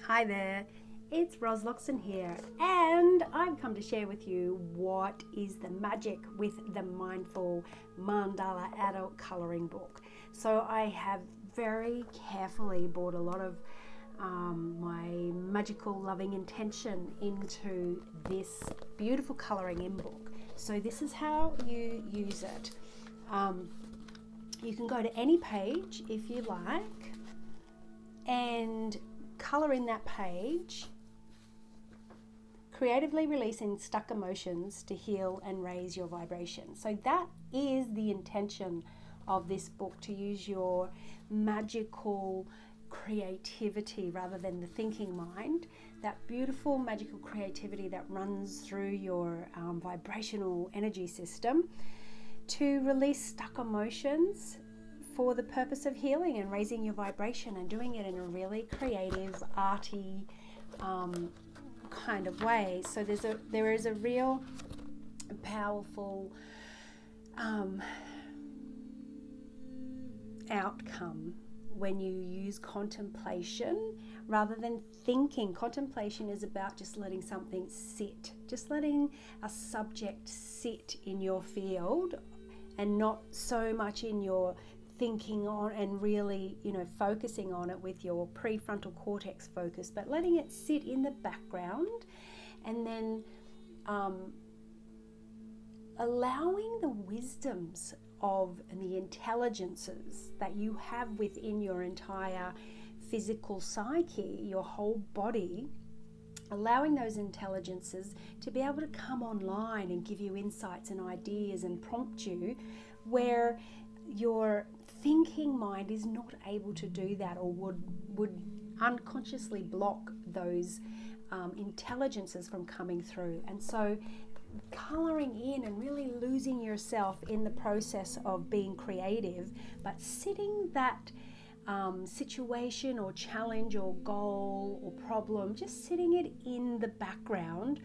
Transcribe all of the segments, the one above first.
Hi there, it's Ros Loxton here, and I've come to share with you what is the magic with the Mindful Mandala Adult Colouring Book. So I have very carefully brought a lot of my magical loving intention into this beautiful colouring in book. So this is how you use it. You can go to any page if you like and colour in that page, creatively releasing stuck emotions to heal and raise your vibration. So that is the intention of this book, to use your magical creativity rather than the thinking mind, that beautiful magical creativity that runs through your vibrational energy system, to release stuck emotions for the purpose of healing and raising your vibration, and doing it in a really creative, arty kind of way. So there is a real powerful outcome when you use contemplation rather than thinking. Contemplation is about just letting something sit, just letting a subject sit in your field, and not so much in your thinking on and really, focusing on it with your prefrontal cortex focus, but letting it sit in the background, and then allowing the wisdoms of and the intelligences that you have within your entire physical psyche, your whole body, allowing those intelligences to be able to come online and give you insights and ideas and prompt you where your thinking mind is not able to do that, or would unconsciously block those intelligences from coming through. And so colouring in and really losing yourself in the process of being creative, but sitting that situation or challenge or goal or problem, just sitting it in the background,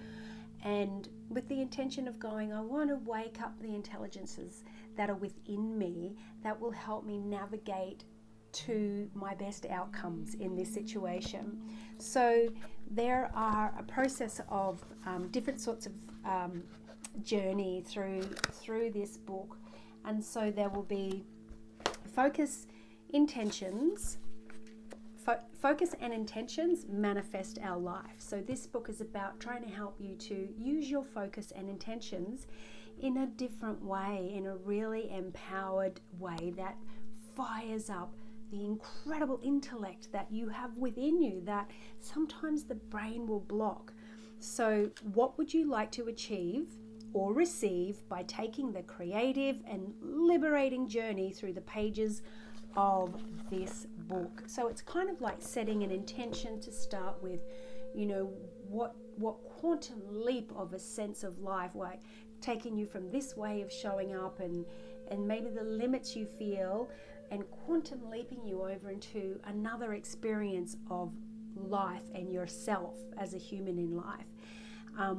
and with the intention of going, I want to wake up the intelligences that are within me that will help me navigate to my best outcomes in this situation. So there are a process of different sorts of journey through this book, and so there will be focus and intentions manifest our life. So this book is about trying to help you to use your focus and intentions in a different way, in a really empowered way that fires up the incredible intellect that you have within you that sometimes the brain will block. So what would you like to achieve or receive by taking the creative and liberating journey through the pages of this book? So it's kind of like setting an intention to start with, what quantum leap of a sense of life, like taking you from this way of showing up and maybe the limits you feel, and quantum leaping you over into another experience of life and yourself as a human in life.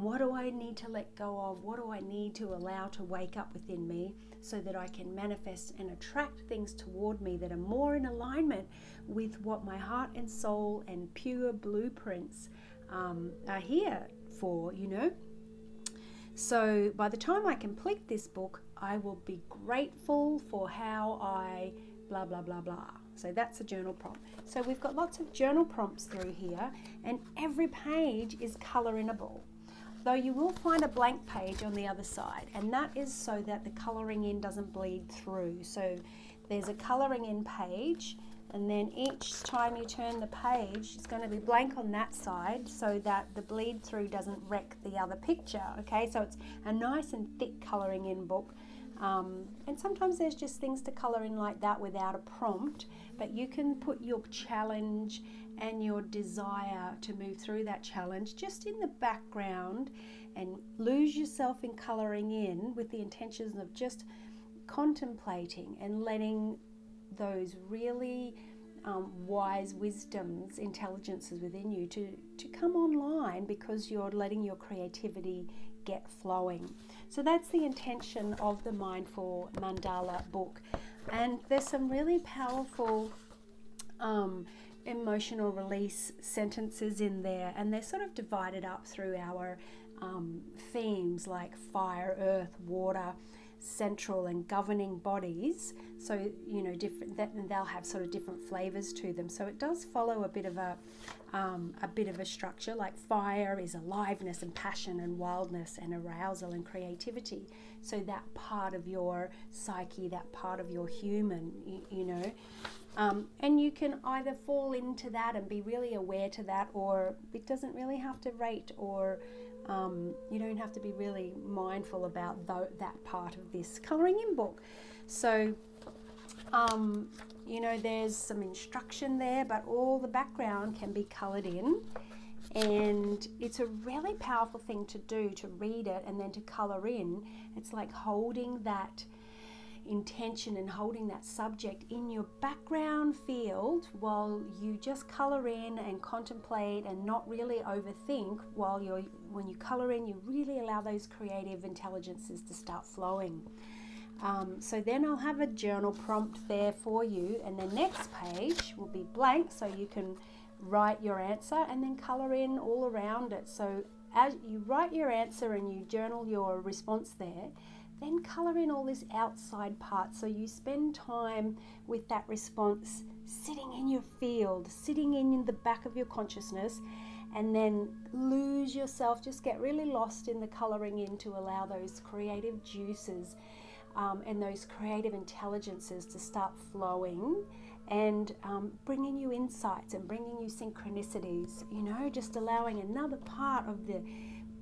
What do I need to let go of? What do I need to allow to wake up within me so that I can manifest and attract things toward me that are more in alignment with what my heart and soul and pure blueprints are here for, So by the time I complete this book, I will be grateful for how I blah, blah, blah, blah. So that's a journal prompt. So we've got lots of journal prompts through here, and every page is colour-inable, though you will find a blank page on the other side, and that is so that the colouring in doesn't bleed through. So there's a colouring in page, and then each time you turn the page, it's going to be blank on that side so that the bleed through doesn't wreck the other picture. Okay, so it's a nice and thick colouring in book. And sometimes there's just things to colour in like that without a prompt, but you can put your challenge and your desire to move through that challenge just in the background and lose yourself in colouring in with the intentions of just contemplating and letting those really wise wisdoms, intelligences within you to come online, because you're letting your creativity get flowing. So that's the intention of the Mindful Mandala book. And there's some really powerful emotional release sentences in there, and they're sort of divided up through our themes like fire, earth, water, central and governing bodies. So different, that, and they'll have sort of different flavors to them. So it does follow a bit of a structure. Like fire is aliveness and passion and wildness and arousal and creativity. So that part of your psyche, that part of your human, and you can either fall into that and be really aware to that, or it doesn't really have to rate, or you don't have to be really mindful about that part of this colouring in book. So, there's some instruction there, but all the background can be coloured in. And it's a really powerful thing to do, to read it and then to colour in. It's like holding that intention and holding that subject in your background field while you just colour in and contemplate and not really overthink. When you colour in, you really allow those creative intelligences to start flowing. So then I'll have a journal prompt there for you, and the next page will be blank, so you can write your answer and then colour in all around it. So as you write your answer and you journal your response there, then colour in all this outside part. So you spend time with that response sitting in your field, sitting in the back of your consciousness, and then lose yourself, just get really lost in the colouring in to allow those creative juices and those creative intelligences to start flowing and bringing you insights and bringing you synchronicities, just allowing another part of the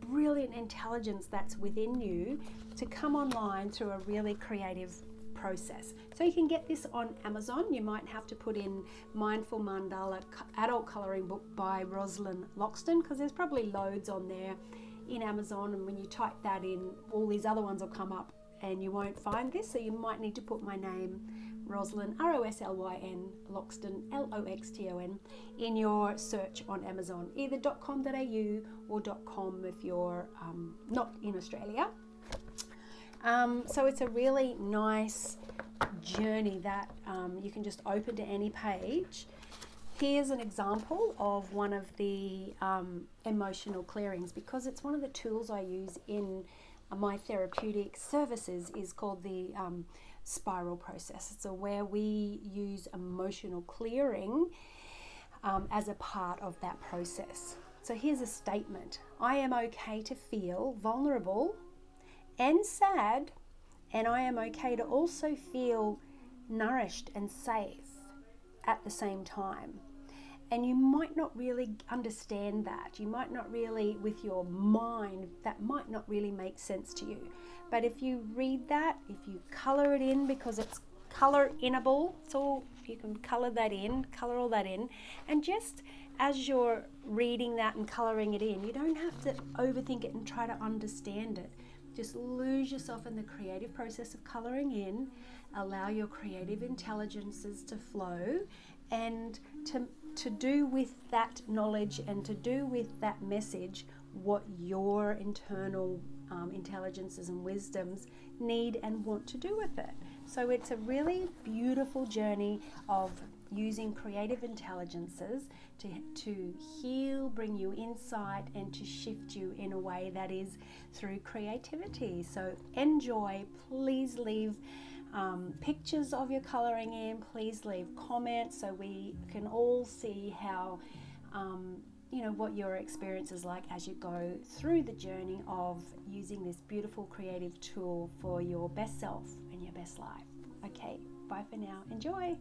brilliant intelligence that's within you to come online through a really creative process. So you can get this on Amazon. You might have to put in Mindful Mandala Adult Colouring Book by Roslyn Loxton, because there's probably loads on there in Amazon, and when you type that in, all these other ones will come up and you won't find this. So you might need to put my name, Roslyn, Roslyn, Loxton, Loxton, in your search on Amazon, either .com.au or .com if you're not in Australia. So it's a really nice journey that you can just open to any page. Here's an example of one of the emotional clearings, because it's one of the tools I use in my therapeutic services, is called the spiral process. So where we use emotional clearing as a part of that process. So here's a statement: I am okay to feel vulnerable and sad, and I am okay to also feel nourished and safe at the same time. And you might not really understand that. You might not really, with your mind, that might not really make sense to you. But if you read that, if you colour it in, because it's colour-inable, so you can colour all that in, and just as you're reading that and colouring it in, you don't have to overthink it and try to understand it. Just lose yourself in the creative process of colouring in, allow your creative intelligences to flow, and to do with that knowledge and to do with that message what your internal intelligences and wisdoms need and want to do with it. So it's a beautiful journey of using creative intelligences to heal, bring you insight, and to shift you in a way that is through creativity. So enjoy. Please leave pictures of your colouring in. Please leave comments so we can all see how what your experience is like as you go through the journey of using this beautiful creative tool for your best self and your best life. Okay, bye for now. Enjoy.